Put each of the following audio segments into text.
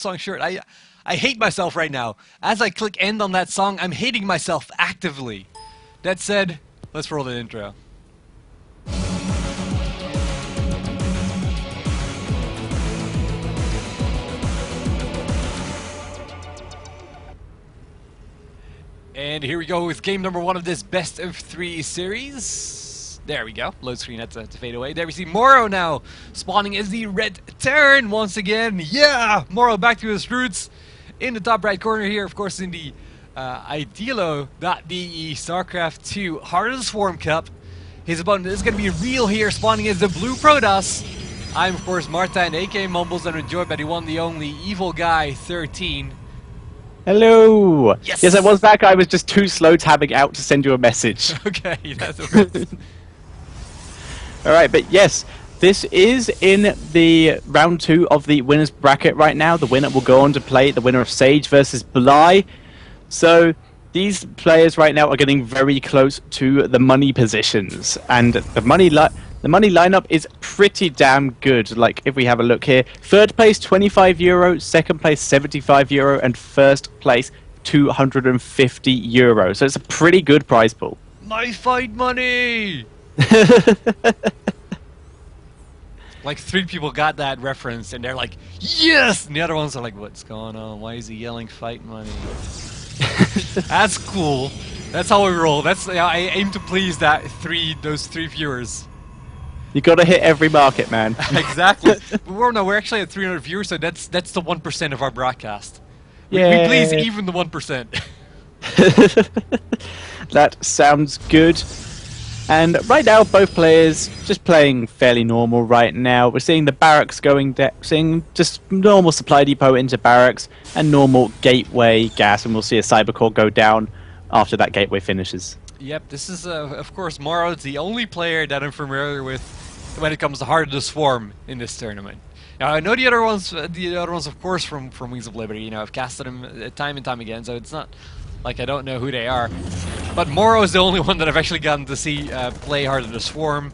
song short. I hate myself right now. As I click end on that song, I'm hating myself actively. That said, let's roll the intro. And here we go with game number 1 of this best of 3 series. There we go. Load screen had to fade away. There we see Morrow now spawning as the red Terran once again. Yeah! Morrow back to his roots. In the top right corner here, of course, in the Idealo.de StarCraft 2 Heart of the Swarm Cup. His opponent is going to be ReaL here, spawning as the Blue Protoss. I'm, of course, Martin, aka Mumbles, and I'm joined by the one, the only Evil Guy 13. Hello! Yes! Yes, I was back. I was just too slow tabbing out to send you a message. Okay, that's okay. Alright, but yes, this is in the round 2 of the winner's bracket right now. The winner will go on to play the winner of Sage versus Bly. So, these players right now are getting very close to the money positions. And the money lineup is pretty damn good. Like, if we have a look here, third place €25, second place €75, and first place €250. So it's a pretty good prize pool. My fight money! Like 3 people got that reference and they're like, yes! And the other ones are like, what's going on? Why is he yelling fight money? That's cool. That's how we roll. That's I aim to please those three viewers. You gotta hit every market, man. Exactly. But we're actually at 300 viewers, so that's the 1% of our broadcast. We please even the 1%. That sounds good. And right now, both players just playing fairly normal right now. We're seeing the barracks seeing just normal supply depot into barracks and normal gateway gas, and we'll see a cyber core go down after that gateway finishes. Yep, this is, of course, Morrow is the only player that I'm familiar with when it comes to Heart of the Swarm in this tournament. Now, I know the other ones, of course, from Wings of Liberty. You know, I've casted them time and time again, so it's not like I don't know who they are. But Morrow is the only one that I've actually gotten to see play Heart of the Swarm.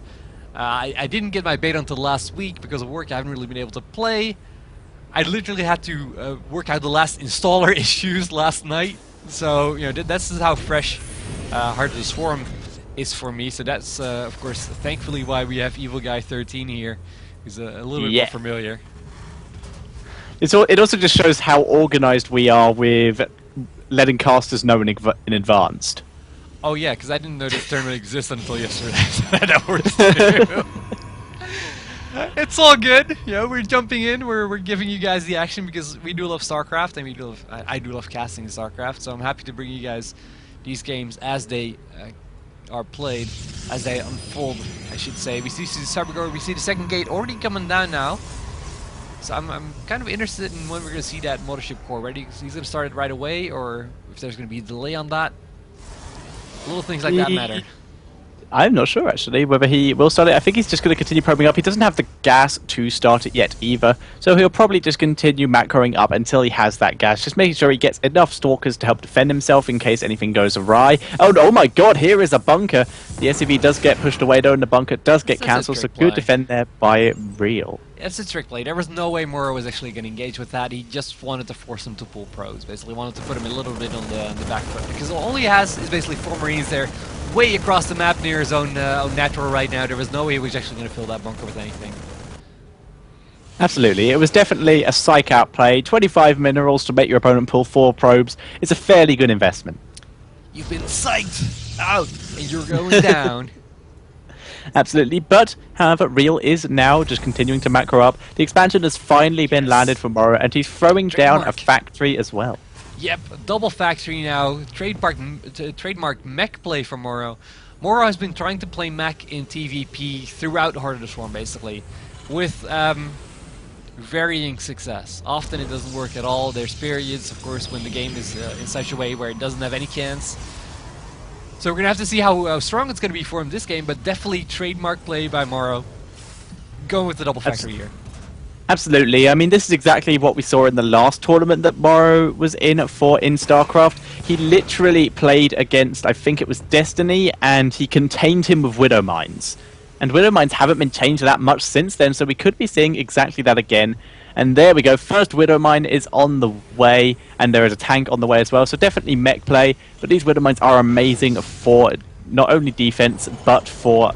I didn't get my beta until last week because of work. I haven't really been able to play. I literally had to work out the last installer issues last night. So, you know, that's how fresh Heart of the Swarm is for me. So that's, of course, thankfully why we have Evil Guy 13 here. He's a little bit more familiar. It also just shows how organized we are with letting casters know in advance. Oh yeah, because I didn't know this tournament existed until yesterday. So that works too. It's all good. You know, we're jumping in. We're giving you guys the action because we do love StarCraft, and I do love casting StarCraft. So I'm happy to bring you guys these games as they are played, as they unfold, I should say. We see the Cybergore, we see the second gate already coming down now. So I'm kind of interested in when we're going to see that mothership core. Ready? He's going to start it right away, or if there's going to be a delay on that. Little things like that matter. I'm not sure, actually, whether he will start it. I think he's just going to continue probing up. He doesn't have the gas to start it yet either, so he'll probably just continue macroing up until he has that gas, just making sure he gets enough stalkers to help defend himself in case anything goes awry. Oh my god, here is a bunker. The SCV does get pushed away though, and the bunker does get cancelled, so good defend there by ReaL. It's a trick play. There was no way Morrow was actually going to engage with that. He just wanted to force him to pull probes, basically wanted to put him a little bit on the back foot, because all he has is basically 4 Marines there, way across the map near his own natural right now. There was no way he was actually going to fill that bunker with anything. Absolutely. It was definitely a psych out play. 25 minerals to make your opponent pull 4 probes. It's a fairly good investment. You've been psyched out, and you're going down. Absolutely, but however, ReaL is now just continuing to macro up. The expansion has finally been landed for Morrow, and he's throwing down a factory as well. Yep, a double factory now. Trademark mech play for Morrow. Morrow has been trying to play mech in TVP throughout Heart of the Swarm, basically, with varying success. Often it doesn't work at all. There's periods, of course, when the game is in such a way where it doesn't have any chance. So we're going to have to see how strong it's going to be for him this game, but definitely trademark play by Morrow. Going with the double factory here. Absolutely. I mean, this is exactly what we saw in the last tournament that Morrow was in StarCraft. He literally played against, I think it was Destiny, and he contained him with Widow Mines. And Widow Mines haven't been changed that much since then, so we could be seeing exactly that again. And there we go. First Widow Mine is on the way, and there is a tank on the way as well. So definitely mech play. But these Widow Mines are amazing for not only defense, but for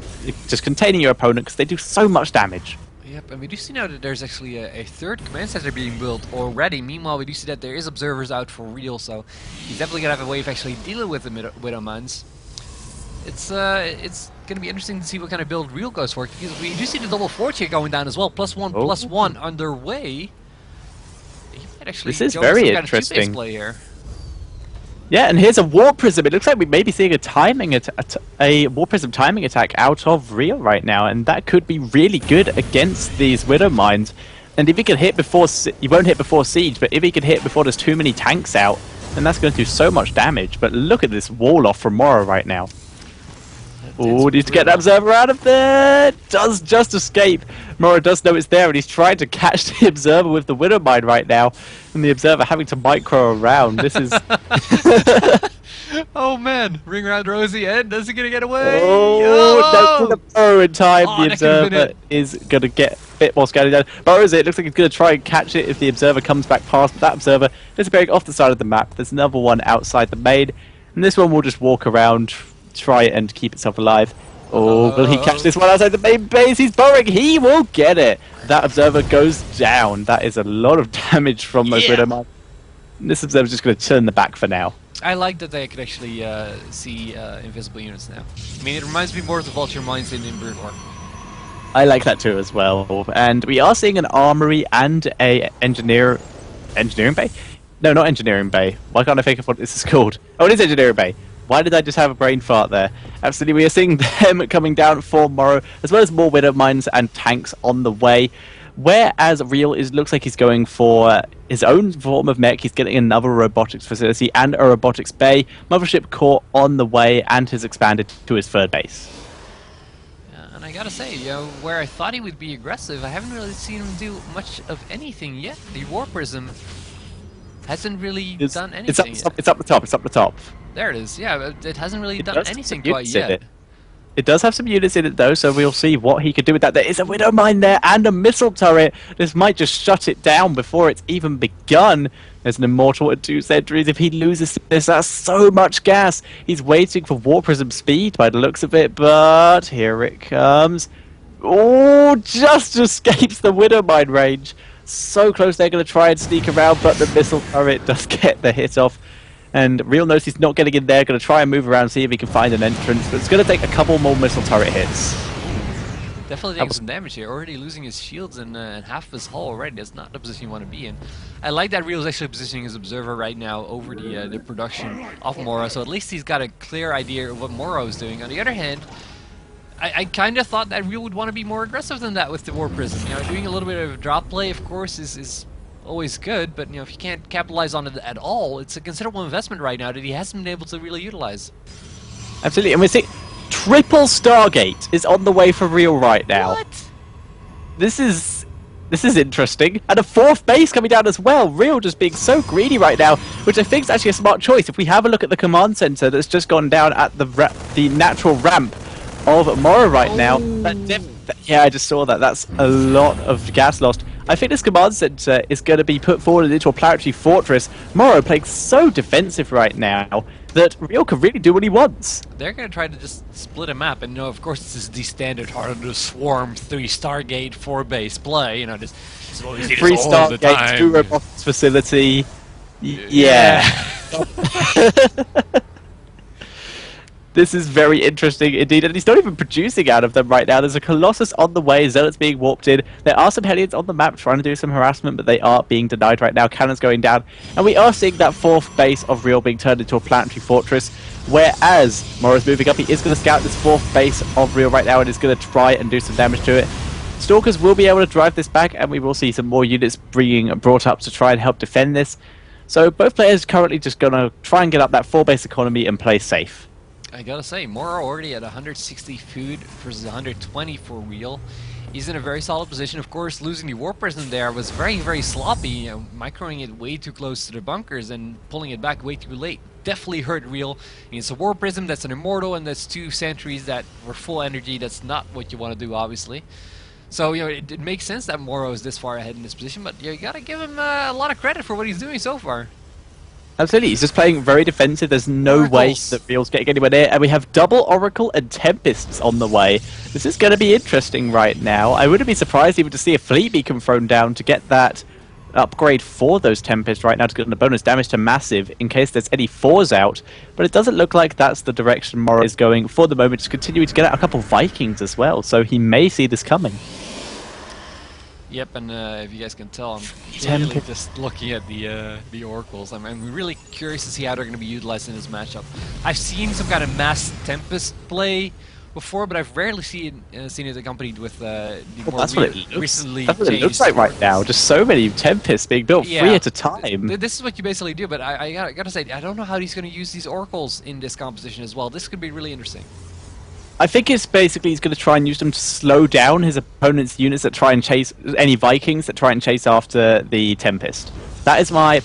just containing your opponent because they do so much damage. Yep, and we do see now that there's actually a third command center being built already. Meanwhile, we do see that there is observers out for ReaL, so he's definitely going to have a way of actually dealing with the Widow Mines. It's going to be interesting to see what kind of build ReaL goes for, because we do see the double forge here going down as well. +1/+1 underway. He might actually this is go very some kind of interesting. two-phase play here. Yeah, and here's a War Prism. It looks like we may be seeing a War Prism timing attack out of ReaL right now, and that could be really good against these Widow Mines. And if he can hit before, he won't hit before Siege, but if he can hit before there's too many tanks out, then that's going to do so much damage. But look at this wall off from Morrow right now. Oh, needs to get that Observer out of there. Does just escape. Morrow does know it's there, and he's trying to catch the Observer with the Widow Mine right now. And the Observer having to micro around. This is... Oh man, ring around Rosie, and does he gonna get away? Oh, no, Morrow in time. Oh, The Observer is going to get a bit more scattered down. Burrows it. Looks like he's going to try and catch it if the Observer comes back past. That Observer disappearing off the side of the map. There's another one outside the main. And this one will just walk around, try and keep itself alive. Oh, will he catch this one outside the main base? He's burrowing. He will get it. That Observer goes down. That is a lot of damage from those Widow Mines. This Observer's just going to turn the back for now. I like that they could actually see invisible units now. I mean, it reminds me more of the Vulture Mines in Brood War. I like that too as well. And we are seeing an armory and a engineering bay? No, not engineering bay. Why can't I think of what this is called? Oh, it is engineering bay. Why did I just have a brain fart there? Absolutely, we are seeing them coming down for Morrow, as well as more Widow Mines and tanks on the way. Whereas ReaL looks like he's going for his own form of mech. He's getting another robotics facility and a robotics bay, mothership core on the way, and has expanded to his third base. And I gotta say, you know, where I thought he would be aggressive, I haven't really seen him do much of anything yet. The War Prism hasn't really done anything yet. It's up the top. It's up the top. There it is. Yeah, it hasn't really done anything quite yet. It does have some units in it though, so we'll see what he could do with that. There is a Widow Mine there and a missile turret. This might just shut it down before it's even begun. There's an Immortal at 2 sentries. If he loses this, that's so much gas. He's waiting for War Prism speed by the looks of it, but here it comes. Oh, just escapes the Widow Mine range. So close, they're going to try and sneak around, but the missile turret does get the hit off. And ReaL knows he's not getting in there, going to try and move around, see if he can find an entrance, but it's going to take a couple more missile turret hits. Definitely taking some damage here, already losing his shields and half of his hull already. That's not the position you want to be in. I like that ReaL is actually positioning his Observer right now over the production of Morrow, so at least he's got a clear idea of what Morrow is doing. On the other hand, I kind of thought that ReaL would want to be more aggressive than that with the War Prism. You know, doing a little bit of drop play, of course, is always good, but you know, if you can't capitalize on it at all, it's a considerable investment right now that he hasn't been able to really utilize. Absolutely, and we see triple Stargate is on the way for ReaL right now. What? This is interesting, and a fourth base coming down as well. ReaL just being so greedy right now, which I think is actually a smart choice. If we have a look at the command center that's just gone down at the natural ramp of Morrow right now. Yeah, I just saw that. That's a lot of gas lost. I think this command center is going to be put forward into a planetary fortress. Morrow playing so defensive right now that ReaL can really do what he wants. They're going to try to just split a map, and you know, of course, this is the standard Heart of the Swarm 3 Stargate 4 base play. You know, just 3 Stargate, 2 robotics facility. Yeah. This is very interesting indeed, and he's not even producing out of them right now. There's a Colossus on the way, Zealots being warped in. There are some Hellions on the map trying to do some harassment, but they are being denied right now. Cannons going down, and we are seeing that fourth base of ReaL being turned into a planetary fortress, whereas Morrow's moving up. He is going to scout this fourth base of ReaL right now and is going to try and do some damage to it. Stalkers will be able to drive this back, and we will see some more units being brought up to try and help defend this. So both players currently just going to try and get up that 4-base economy and play safe. I gotta say, Morrow already at 160 food versus 120 for ReaL. He's in a very solid position. Of course, losing the War Prism there was very, very sloppy. You know, microing it way too close to the bunkers and pulling it back way too late definitely hurt ReaL. I mean, it's a War Prism, that's an Immortal, and that's 2 sentries that were full energy. That's not what you want to do, obviously. So, it makes sense that Morrow is this far ahead in this position, but you gotta give him a lot of credit for what he's doing so far. Absolutely, he's just playing very defensive. There's no way that ReaL's getting anywhere near, and we have double Oracle and Tempests on the way. This is going to be interesting right now. I wouldn't be surprised even to see a Fleet Beacon thrown down to get that upgrade for those Tempests right now to get the bonus damage to Massive in case there's any 4s out. But it doesn't look like that's the direction Morrow is going for the moment, just continuing to get out a couple Vikings as well, so he may see this coming. Yep, and if you guys can tell, I'm really just looking at the Oracles. I'm really curious to see how they're going to be utilized in this matchup. I've seen some kind of mass Tempest play before, but I've rarely seen it accompanied with the more recently That's what it looks like right now. Just so many Tempests being built 3 at a time. This is what you basically do, but I gotta say, I don't know how he's going to use these Oracles in this composition as well. This could be really interesting. I think it's basically he's going to try and use them to slow down his opponent's units that try and chase any Vikings that try and chase after the Tempest. That is my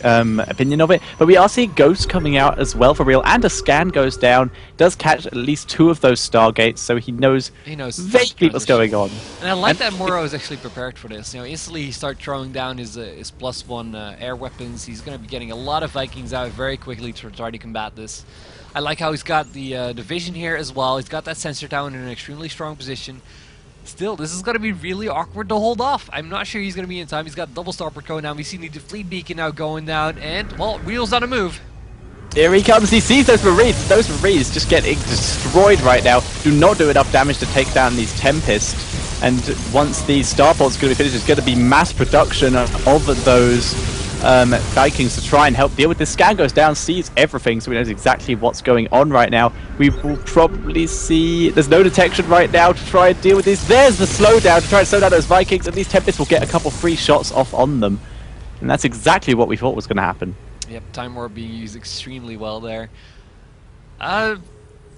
opinion of it. But we are seeing Ghosts coming out as well for ReaL, and a scan goes down. Does catch at least 2 of those Stargates, so he knows vaguely what's going on. And I like that Morrow is actually prepared for this. Instantly he starts throwing down his +1 air weapons. He's going to be getting a lot of Vikings out very quickly to try to combat this. I like how he's got the vision here as well. He's got that sensor down in an extremely strong position. Still, this is going to be really awkward to hold off. I'm not sure he's going to be in time. He's got double starport going down. We see the Fleet Beacon now going down, and, well, ReaL's on a move. Here he comes. He sees those Marines. Those Marines just getting destroyed right now. Do not do enough damage to take down these Tempests. And once these starports are going to be finished, it's going to be mass production of those Vikings to try and help deal with this. Scan goes down, sees everything, so we know exactly what's going on right now. We will probably see there's no detection right now to try and deal with this. There's the slowdown to try and slow down those Vikings, and these Tempests will get a couple free shots off on them. And that's exactly what we thought was going to happen. Yep, Time War being used extremely well there.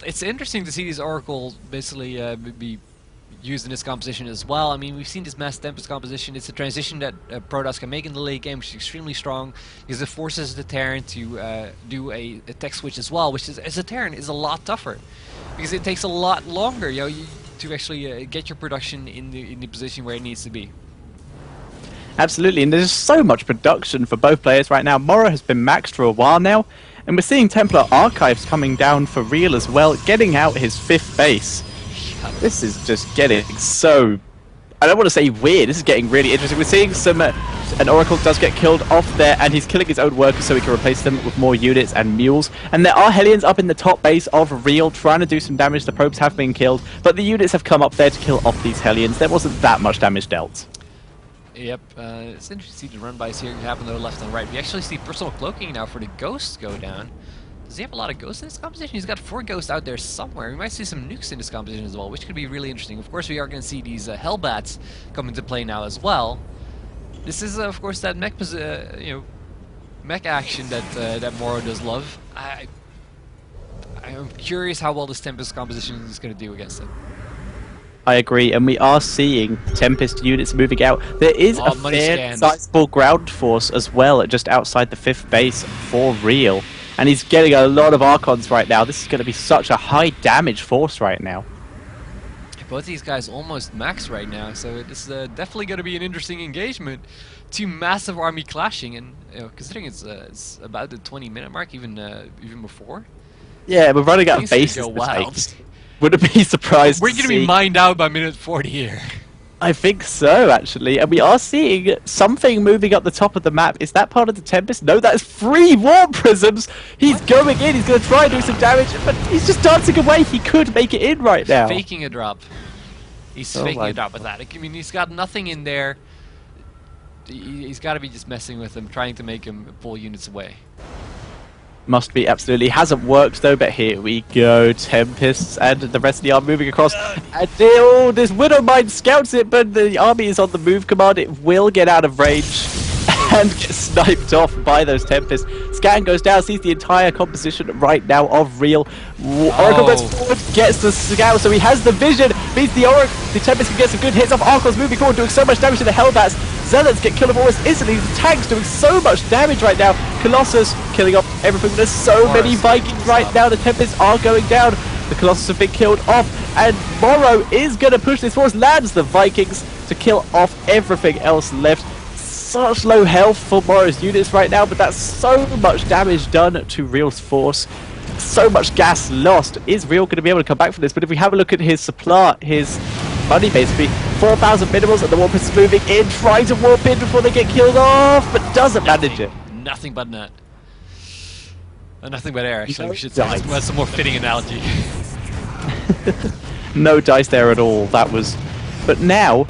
It's interesting to see these Oracles basically be used in this composition as well. I mean, we've seen this Mass Tempest composition. It's a transition that Protoss can make in the late game, which is extremely strong, because it forces the Terran to do a tech switch as well, which is, as a Terran, is a lot tougher, because it takes a lot longer, to actually get your production in the position where it needs to be. Absolutely, and there's so much production for both players right now. Morrow has been maxed for a while now, and we're seeing Templar Archives coming down for ReaL as well, getting out his 5th base. This is just getting so... I don't want to say weird, this is getting really interesting. We're seeing an Oracle does get killed off there, and he's killing his own workers so he can replace them with more units and mules. And there are Hellions up in the top base of ReaL trying to do some damage. The probes have been killed, but the units have come up there to kill off these Hellions. There wasn't that much damage dealt. Yep, it's interesting to see the run-bys here happen to the left and right. We actually see personal cloaking now for the Ghosts go down. Does he have a lot of Ghosts in this composition? He's got 4 Ghosts out there somewhere. We might see some nukes in this composition as well, which could be really interesting. Of course, we are going to see these Hellbats come into play now as well. This is, of course, that mech action that Morrow does love. I'm curious how well this Tempest composition is going to do against it. I agree, and we are seeing Tempest units moving out. There is a fair sizable ground force as well, just outside the 5th base for ReaL. And he's getting a lot of Archons right now. This is going to be such a high damage force right now. Both these guys almost max right now, so it's definitely going to be an interesting engagement. 2 massive army clashing, and considering it's about the 20-minute mark, even before. Yeah, we're running out of bases. Wouldn't be surprised. We're going to be mined out by minute 40 here. I think so, actually. And we are seeing something moving up the top of the map. Is that part of the Tempest? No, that is 3 Warp Prisms! He's going in, he's going to try and do some damage, but he's just dancing away. He could make it in right now. Faking a drop. He's faking a drop with that. I mean, he's got nothing in there. He's got to be just messing with him, trying to make him pull units away. Must be, absolutely. Hasn't worked though, but here we go. Tempests and the rest of the army moving across. And this Widowmine scouts it, but the army is on the move command. It will get out of range and get sniped off by those Tempests. Scan goes down, sees the entire composition right now of ReaL. Oracle goes forward, gets the scout, so he has the vision, beats the Oracle. The Tempest can get some good hits off. Oracle's moving forward, doing so much damage to the Hellbats. Zealots get killed off almost instantly. The tanks doing so much damage right now. Colossus killing off everything. There's so many Vikings right now. The Tempests are going down. The Colossus have been killed off, and Morrow is going to push this force, lands the Vikings to kill off everything else left. Such low health for Morrow's units right now, but that's so much damage done to ReaL's force. So much gas lost. Is ReaL going to be able to come back from this? But if we have a look at his supply, his money basically, 4,000 minerals, and the Warp is moving in, trying to warp in before they get killed off, but doesn't manage it. Nothing but net. Nothing but air, actually. No We should say that's some more fitting analogy. No dice there at all. That was... But now,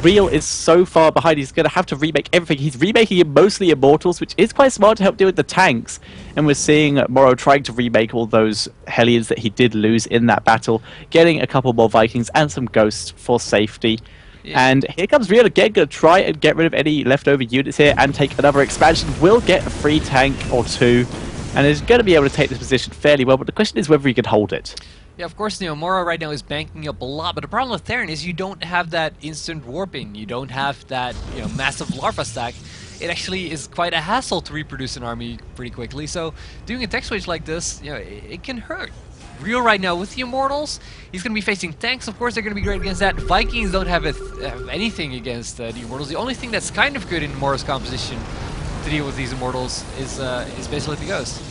ReaL is so far behind, he's going to have to remake everything. He's remaking it mostly Immortals, which is quite smart to help deal with the tanks. And we're seeing Morrow trying to remake all those Hellions that he did lose in that battle, getting a couple more Vikings and some Ghosts for safety. Yeah. And here comes ReaL again, going to try and get rid of any leftover units here and take another expansion. Will get a free tank or two, and is going to be able to take this position fairly well, but the question is whether he can hold it. Yeah, of course, Morrow right now is banking up a lot, but the problem with Theron is you don't have that instant warping. You don't have that, massive larva stack. It actually is quite a hassle to reproduce an army pretty quickly, so doing a tech switch like this, it can hurt. ReaL right now with the Immortals, he's going to be facing tanks, of course, they're going to be great against that. Vikings don't have anything against the Immortals. The only thing that's kind of good in Morrow's composition to deal with these Immortals is basically the Ghost.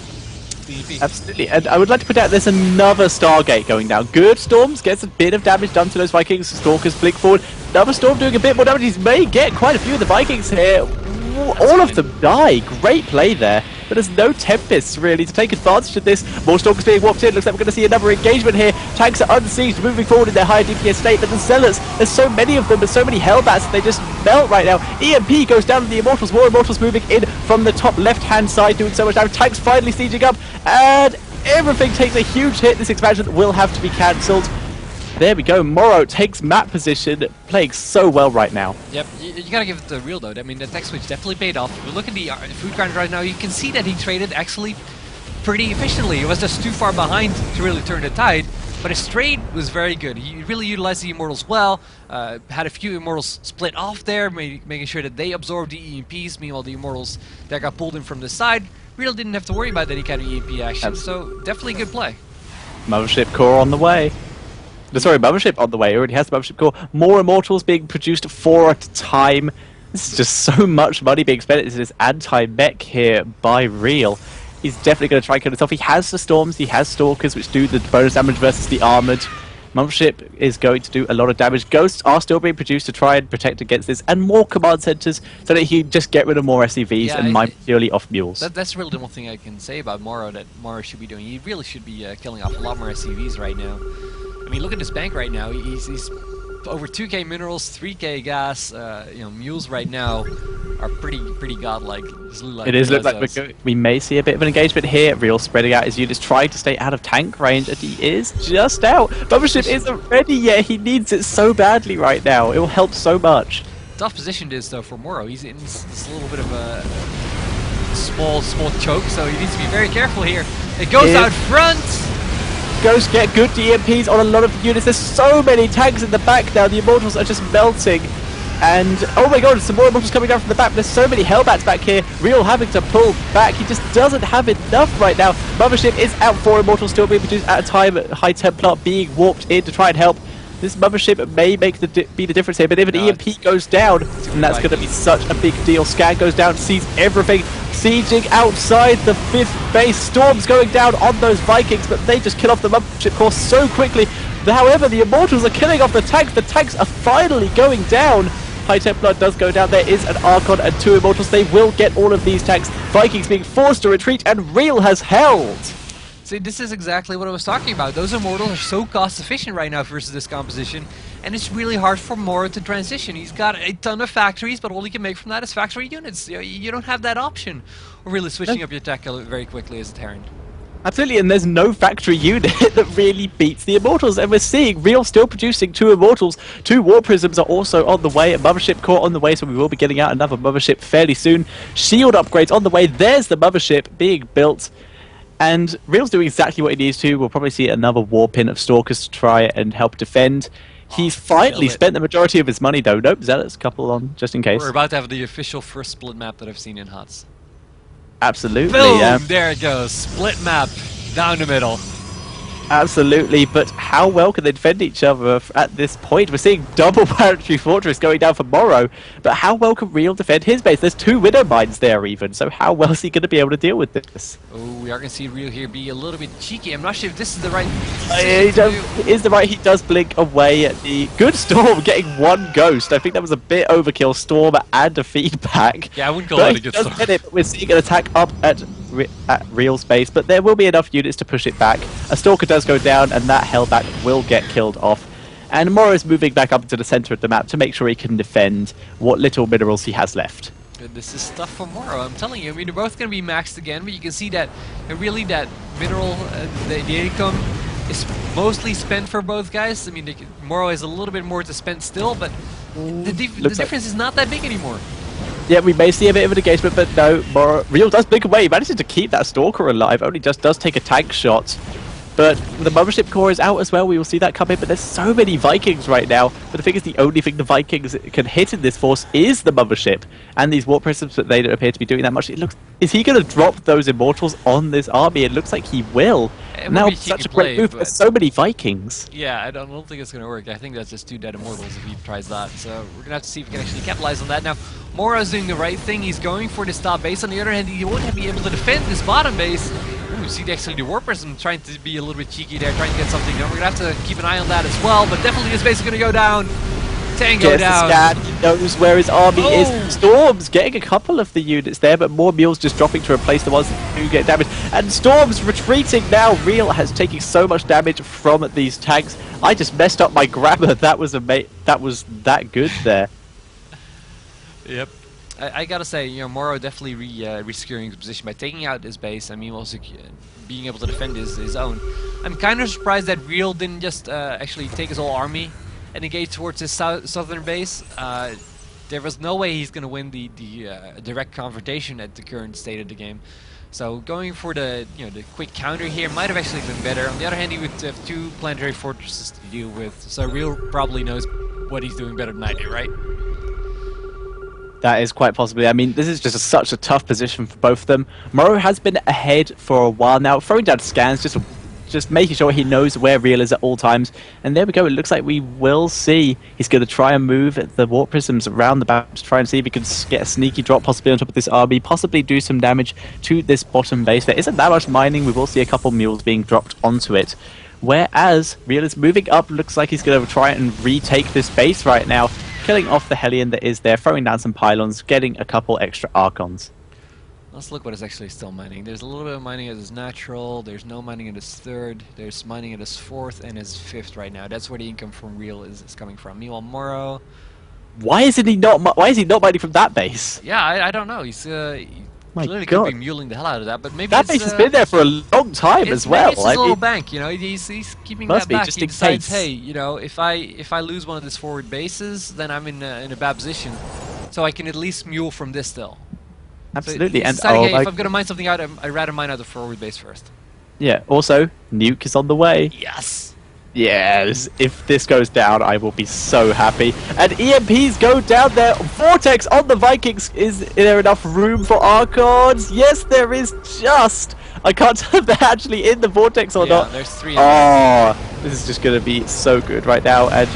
Absolutely, and I would like to point out there's another Stargate going down. Good, Storms gets a bit of damage done to those Vikings. Stalkers blink forward. Another Storm doing a bit more damage. He may get quite a few of the Vikings here. All of them die. Great play there. But there's no Tempests really to take advantage of this. More Stalkers being warped in. Looks like we're going to see another engagement here. Tanks are unsieged, moving forward in their higher DPS state. But the Zealots, there's so many of them, there's so many Hellbats, they just melt right now. EMP goes down to the Immortals. More Immortals moving in from the top left-hand side, doing so much damage. Tanks finally sieging up, and everything takes a huge hit. This expansion will have to be cancelled. There we go. Morrow takes map position, playing so well right now. Yep, you gotta give it to ReaL though. I mean, the tech switch definitely paid off. If you look at the food grind right now, you can see that he traded actually pretty efficiently. It was just too far behind to really turn the tide, but his trade was very good. He really utilized the Immortals well, had a few Immortals split off there, making sure that they absorbed the EMPs. Meanwhile, the Immortals that got pulled in from the side, ReaL didn't have to worry about any kind of EMP action, so definitely good play. Mothership core on the way. Sorry, Mothership on the way. Already has the Mothership core. More Immortals being produced 4 at a time. This is just so much money being spent into this anti-mech here by ReaL. He's definitely going to try and kill himself. He has the Storms, he has Stalkers, which do the bonus damage versus the Armoured. Mothership is going to do a lot of damage. Ghosts are still being produced to try and protect against this, and more command centers so that he can just get rid of more SCVs and mine purely off mules. That's really the one thing I can say about Morrow that Morrow should be doing. He really should be killing off a lot more SCVs right now. I mean, look at his bank right now. He's over 2k minerals, 3k gas. Mules right now are pretty godlike. It is look like we may see a bit of an engagement here. ReaL spreading out his units, trying to stay out of tank range, and he is just out. Mothership isn't ready yet. He needs it so badly right now. It will help so much. Tough position this though for Morrow. He's in this little bit of a small choke, so he needs to be very careful here. It goes out front. Ghosts get good DMPs on a lot of units. There's so many tanks in the back now. The Immortals are just melting. And, oh my god, some more Immortals coming down from the back. There's so many Hellbats back here. ReaL having to pull back. He just doesn't have enough right now. Mothership is out. 4 Immortals still being produced at a time. High Templar being warped in to try and help. This Mothership may be the difference here, but if an EMP goes down, and that's going to be such a big deal. Scan goes down, sees everything. Sieging outside the 5th base. Storms going down on those Vikings, but they just kill off the Mothership core so quickly. However, the Immortals are killing off the tanks. The tanks are finally going down. High Templar does go down. There is an Archon and 2 Immortals. They will get all of these tanks. Vikings being forced to retreat, and ReaL has held. See, this is exactly what I was talking about. Those Immortals are so cost efficient right now versus this composition, and it's really hard for Morrow to transition. He's got a ton of factories, but all he can make from that is factory units. You don't have that option of really switching up your tech very quickly as a Terran. Absolutely, and there's no factory unit that really beats the Immortals, and we're seeing ReaL still producing 2 Immortals. 2 War Prisms are also on the way, a Mothership core on the way, so we will be getting out another Mothership fairly soon. Shield upgrades on the way. There's the Mothership being built. And ReaL's doing exactly what he needs to. We'll probably see another warp in of Stalkers to try and help defend. He's finally spent the majority of his money, though. Nope, Zealots, couple on, just in case. We're about to have the official first split map that I've seen in HotS. Absolutely. Boom! There it goes. Split map down the middle. Absolutely, but how well can they defend each other at this point? We're seeing double Planetary Fortress going down for Morrow, but how well can ReaL defend his base? There's 2 Widow Mines there even, so how well is he going to be able to deal with this? Oh, we are going to see ReaL here be a little bit cheeky. I'm not sure if this is the right He does blink away at the good Storm getting 1 ghost. I think that was a bit overkill, Storm and a feedback. Yeah, I wouldn't call that a good Storm. We're seeing an attack up at ReaL's base, but there will be enough units to push it back. A Stalker does go down, and that Hellback will get killed off. And Morrow is moving back up into the center of the map to make sure he can defend what little minerals he has left. This is stuff for Morrow, I'm telling you. I mean, they're both going to be maxed again, but you can see that really that mineral, the income is mostly spent for both guys. I mean, Morrow has a little bit more to spend still, but the difference is not that big anymore. Yeah, we may see a bit of an engagement, but no, ReaL does blink away. He manages to keep that Stalker alive, only just does take a tank shot. But the Mothership Core is out as well, we will see that come in, but there's so many Vikings right now. But the thing is, the only thing the Vikings can hit in this force is the Mothership. And these Warp Prisms, but they don't appear to be doing that much. Is he going to drop those Immortals on this army? It looks like he will. Now, such a great move, there's so many Vikings. Yeah, I don't think it's going to work. I think that's just 2 dead Immortals if he tries that. So we're going to have to see if we can actually capitalize on that. Now, Morrow's doing the right thing. He's going for this top base. On the other hand, he won't be able to defend this bottom base. Ooh, see actually the Warp Prism trying to be a little bit cheeky there, trying to get something done. We're going to have to keep an eye on that as well. But definitely this base is going to go down. Tango down. He knows where his army is. Storm's getting a couple of the units there, but more mules just dropping to replace the ones who get damaged. And Storm's retreating now. ReaL has taken so much damage from these tanks. I just messed up my grammar. That was that good there. Yep. I gotta say, you know, Morrow definitely re-securing his position by taking out his base. I mean, also being able to defend his own. I'm kind of surprised that ReaL didn't just actually take his whole army and engage towards his southern base. There was no way he's going to win the direct confrontation at the current state of the game. So going for the the quick counter here might have actually been better. On the other hand, he would have 2 planetary fortresses to deal with. So ReaL probably knows what he's doing better than I do, right? That is quite possibly. I mean, this is just such a tough position for both of them. Morrow has been ahead for a while now, throwing down scans, just making sure he knows where ReaL is at all times. And there we go. It looks like we will see. He's going to try and move the Warp Prisms around the map to try and see if he can get a sneaky drop possibly on top of this army, possibly do some damage to this bottom base. There isn't that much mining. We will see a couple mules being dropped onto it. Whereas ReaL is moving up. Looks like he's going to try and retake this base right now, killing off the Hellion that is there, throwing down some pylons, getting a couple extra Archons. Let's look what is actually still mining. There's a little bit of mining at his natural, there's no mining at his 3rd, there's mining at his 4th and his 5th right now. That's where the income from ReaL is coming from. Meanwhile, Morrow... Why is he not mining from that base? Yeah, I don't know. He's clearly could be muling the hell out of that, but maybe that base has been there for a long time as well. Maybe it's his little bank, you know. He's keeping that back. Just he in decides, case. hey, you know, if I lose one of these forward bases, then I'm in a bad position. So I can at least mule from this still. Absolutely. So And deciding, hey, if I'm gonna mine something out, I'd rather mine out the forward base first. Yeah. Also, nuke is on the way. Yes. Yes, if this goes down, I will be so happy. And EMPs go down there. Vortex on the Vikings. Is there enough room for Archons? Yes, there is just. I can't tell if they're actually in the Vortex or not. Yeah, there's 3 in there. This is just going to be so good right now. And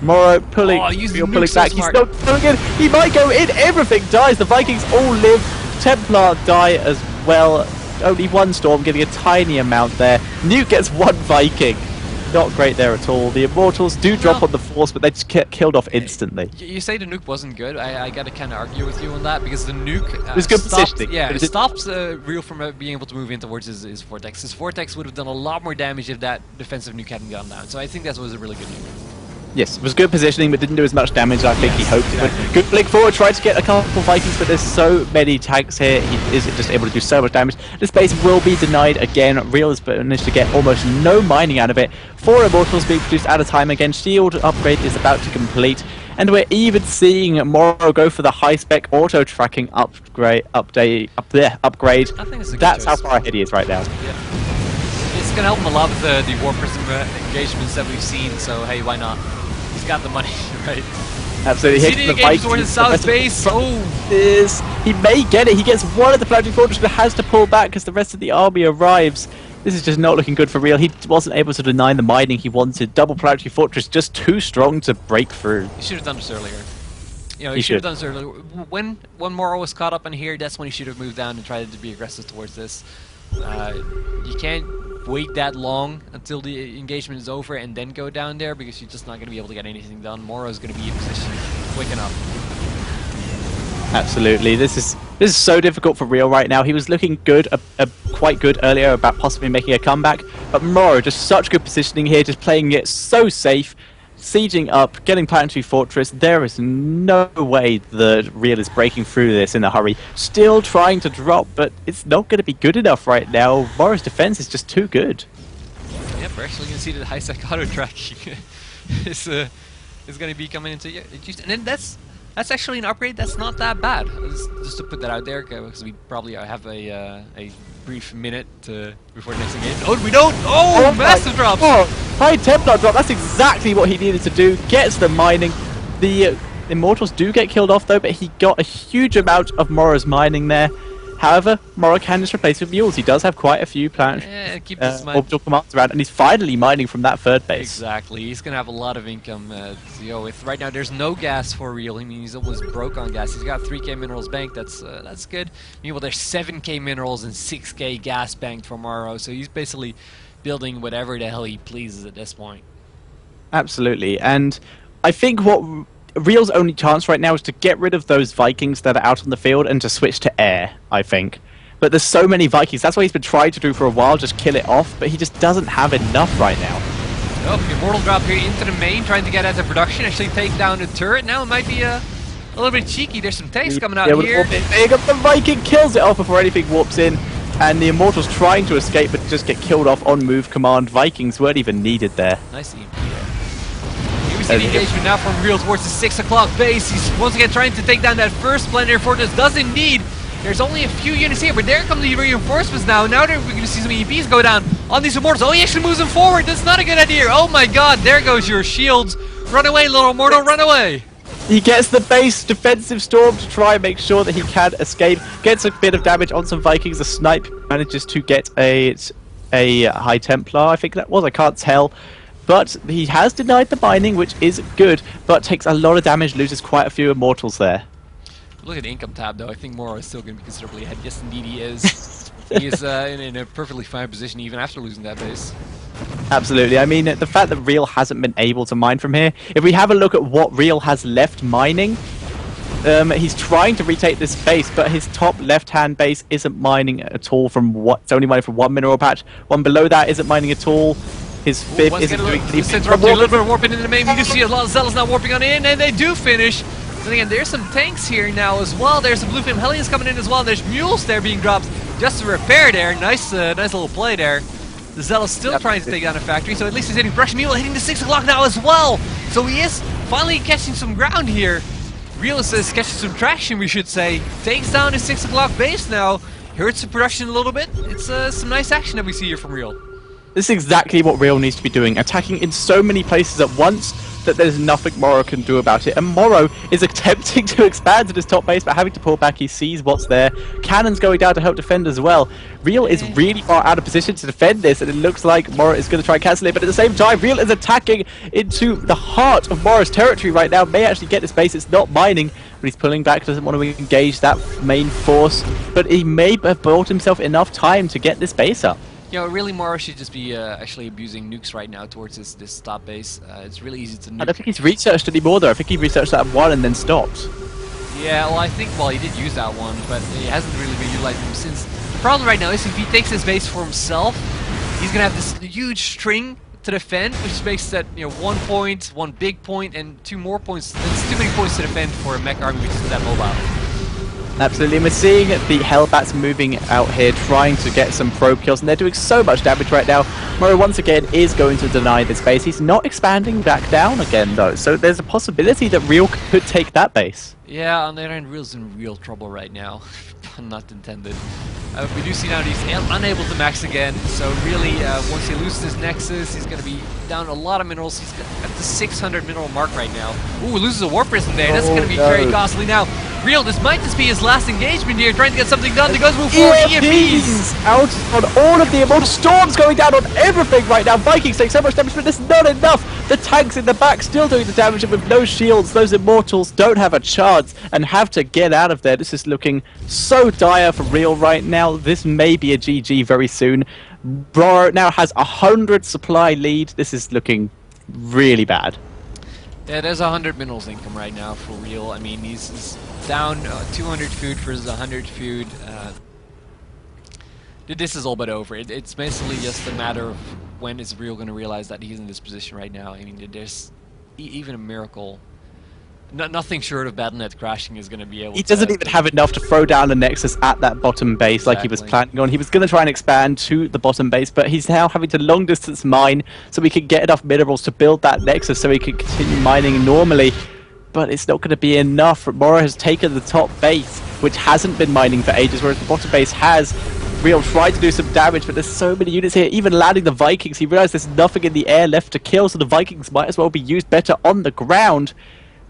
Morrow pulling back. He's not going in. He might go in. Everything dies. The Vikings all live. Templar die as well. Only 1 Storm, getting a tiny amount there. Nuke gets 1 Viking. Not great there at all. The Immortals do drop on the force, but they just get killed off instantly. You say the nuke wasn't good. I gotta kind of argue with you on that, because the nuke it was good positioning. Yeah, it stops ReaL from being able to move in towards his Vortex. His Vortex would have done a lot more damage if that defensive nuke hadn't gone down. So I think that was a really good nuke. Yes, it was good positioning, but didn't do as much damage as I think he hoped it would. Good blink forward, tried to get a couple Vikings, but there's so many tanks here, he is just able to do so much damage. This base will be denied again. ReaL has managed to get almost no mining out of it. 4 Immortals being produced at a time again. Shield upgrade is about to complete. And we're even seeing Morrow go for the high-spec auto-tracking upgrade. I think it's a good That's choice. how far ahead he is right now. Yeah. It's gonna help him a lot with the Warp Prism engagements that we've seen, so hey, why not? He's got the money, right? Absolutely. See the engagement towards the south base. He may get it. He gets 1 of the planetary fortress, but has to pull back because the rest of the army arrives. This is just not looking good for ReaL. He wasn't able to deny the mining he wanted. Double Planetary Fortress just too strong to break through. He should have done this earlier. You know, He he should have should. done this earlier. When Morrow was caught up in here, that's when he should have moved down and tried to be aggressive towards this. You can't wait that long until the engagement is over and then go down there, because you're just not going to be able to get anything done. Morrow's going to be in position quick enough. Absolutely. This is so difficult for ReaL right now. He was looking good, quite good earlier about possibly making a comeback, but Morrow just such good positioning here, just playing it so safe, sieging up, getting Planetary Fortress. There is no way that ReaL is breaking through this in a hurry. Still trying to drop, but it's not going to be good enough right now. Morrow's defense is just too good. Yep, we're actually going to see the high-sec auto tracking is going to be coming into use, and then that's actually an upgrade that's not that bad. Just to put that out there, because we probably have a brief minute before the next game. Oh, we don't! Oh, massive drops! Oh, high Templar drop. That's exactly what he needed to do. Gets the mining. The Immortals do get killed off though, but he got a huge amount of Morrow's mining there. However, Morrow can just replace with mules. He does have quite a few orbital commands around, and he's finally mining from that third base. Exactly. He's going to have a lot of income to go with. Right now, there's no gas for ReaL. I mean, he's almost broke on gas. He's got 3k minerals banked. That's good. Meanwhile, there's 7k minerals and 6k gas banked for Morrow. So he's basically building whatever the hell he pleases at this point. Absolutely. And I think what ReaL's only chance right now is to get rid of those Vikings that are out on the field and to switch to air, I think. But there's so many Vikings. That's what he's been trying to do for a while, just kill it off. But he just doesn't have enough right now. Oh, Immortal drop here into the main, trying to get at the production, actually take down the turret. Now it might be a little bit cheeky. There's some tanks coming out here. The Viking kills it off before anything warps in. And the Immortals trying to escape, but just get killed off on move command. Vikings weren't even needed there. Nice EMP there. We see the engagement now from ReaL towards the 6 o'clock base. He's once again trying to take down that first Planetary Fortress. Does indeed. There's only a few units here, but there come the reinforcements now. Now we're going to see some EMPs go down on these Immortals. Oh, he actually moves them forward. That's not a good idea. Oh my god, there goes your shields. Run away, little Immortal, run away. He gets the base defensive storm to try and make sure that he can escape. Gets a bit of damage on some Vikings. The snipe manages to get a High Templar, I think that was. I can't tell. But he has denied the mining, which is good, but takes a lot of damage, loses quite a few Immortals there. Look at the income tab, though. I think Morrow is still going to be considerably ahead. Yes, indeed he is. He is in a perfectly fine position, even after losing that base. Absolutely. I mean, the fact that ReaL hasn't been able to mine from here, if we have a look at what ReaL has left mining, he's trying to retake this base, but his top left-hand base isn't mining at all from what? It's only mining from one mineral patch. One below that isn't mining at all. His fifth isn't doing anything. A little bit of warping in the main. We do see a lot of Zealots now warping on in, and they do finish. And again, there's some tanks here now as well. There's some Blueflame Hellions coming in as well. There's mules there being dropped just to repair there. Nice little play there. The Zealot's still trying to take down a factory, so at least he's hitting Brush Mule, hitting the 6 o'clock now as well. So he is finally catching some ground here. ReaL is catching some traction, we should say. Takes down his 6 o'clock base now. Hurts the production a little bit. It's some nice action that we see here from ReaL. This is exactly what ReaL needs to be doing, attacking in so many places at once that there's nothing Morrow can do about it. And Morrow is attempting to expand to this top base, but having to pull back. He sees what's there. Cannon's going down to help defend as well. ReaL is really far out of position to defend this, and it looks like Morrow is going to try and cancel it, but at the same time, ReaL is attacking into the heart of Morrow's territory right now. May actually get this base. It's not mining, but he's pulling back, doesn't want to engage that main force, but he may have bought himself enough time to get this base up. You know, really, Morrow should just be actually abusing nukes right now towards this top base. It's really easy to nuke. I don't think he's researched anymore, though. I think he researched that one and then stopped. Yeah, well, I think, well, he did use that one, but he hasn't really been utilizing them since. The problem right now is if he takes his base for himself, he's going to have this huge string to defend, which makes that, you know, 1 point, 1 big point, and 2 more points. That's too many points to defend for a mech army which is that mobile. Absolutely, and we're seeing the Hellbats moving out here, trying to get some probe kills, and they're doing so much damage right now. Morrow, once again, is going to deny this base. He's not expanding back down again, though, so there's a possibility that ReaL could take that base. Yeah, on the other hand, ReaL's in real trouble right now. Not intended. We do see now he's unable to max again, so really, once he loses his Nexus, he's going to be down a lot of minerals. He's at the 600 mineral mark right now. Ooh, loses a War Prism there. That's going to be very costly now. ReaL, this might just be his last engagement here, trying to get something done. He goes move forward, EMPs! Out on all of the immortal storms going down on everything right now. Vikings take so much damage, but it's not enough. The tanks in the back still doing the damage, and with no shields, those immortals don't have a chance and have to get out of there. This is looking so dire for ReaL right now. This may be a GG very soon. Morrow now has 100 supply lead. This is looking really bad. Yeah, there's 100 minerals income right now for ReaL. I mean, he's down 200 food versus 100 food. This is all but over. It's basically just a matter of when is ReaL going to realize that he's in this position right now. I mean, there's even a miracle. Nothing short of Battle.net crashing is going to be able to... He doesn't even have enough to throw down the Nexus at that bottom base like he was planning on. He was going to try and expand to the bottom base, but he's now having to long distance mine so he can get enough minerals to build that Nexus so he can continue mining normally. But it's not going to be enough. Morrow has taken the top base, which hasn't been mining for ages, whereas the bottom base has. ReaL tried to do some damage, but there's so many units here. Even landing the Vikings, he realized there's nothing in the air left to kill, so the Vikings might as well be used better on the ground.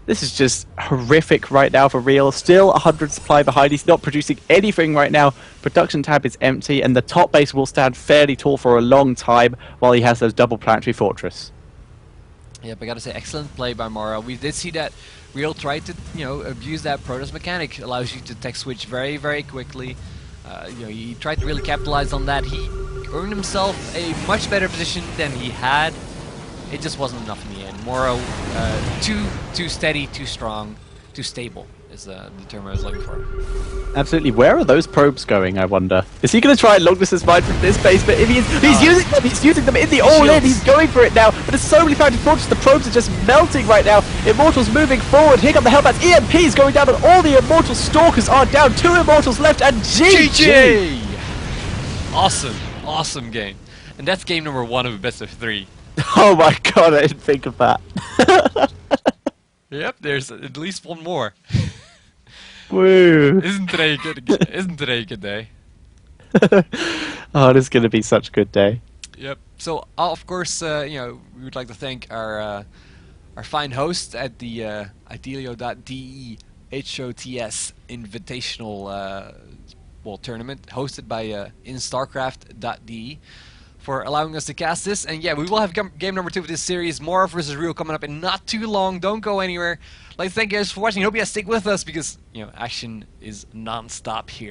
This is just horrific right now for ReaL. Still 100 supply behind. He's not producing anything right now. Production tab is empty, and the top base will stand fairly tall for a long time while he has those double planetary fortress. Yep, I gotta say, excellent play by Morrow. We did see that ReaL tried to, abuse that Protoss mechanic. Allows you to tech switch very, very quickly. He tried to really capitalize on that. He earned himself a much better position than he had. It just wasn't enough in the end. Morrow, too steady, too strong, too stable is the term I was looking for. Absolutely. Where are those probes going, I wonder? Is he going to try and long distance mine from this base? But if he's using them in the all-in. He's going for it now. But there's so many planetary fortresses. The probes are just melting right now. Immortals moving forward. Here come the Hellbats. EMPs going down, and all the Immortal Stalkers are down. 2 Immortals left, and GG! Awesome game. And that's game number 1 of a best of 3. Oh my god, I didn't think of that. Yep, there's at least one more. Woo! Isn't today a good day? Oh, this is going to be such a good day. Yep. So, of course, we would like to thank our fine host at the Idealio.de HotS Invitational tournament, hosted by InStarcraft.de, for allowing us to cast this. And yeah, we will have game number 2 of this series, Morrow versus ReaL, coming up in not too long. Don't go anywhere. I'd like to thank you guys for watching. I hope you guys stick with us because, action is non-stop here.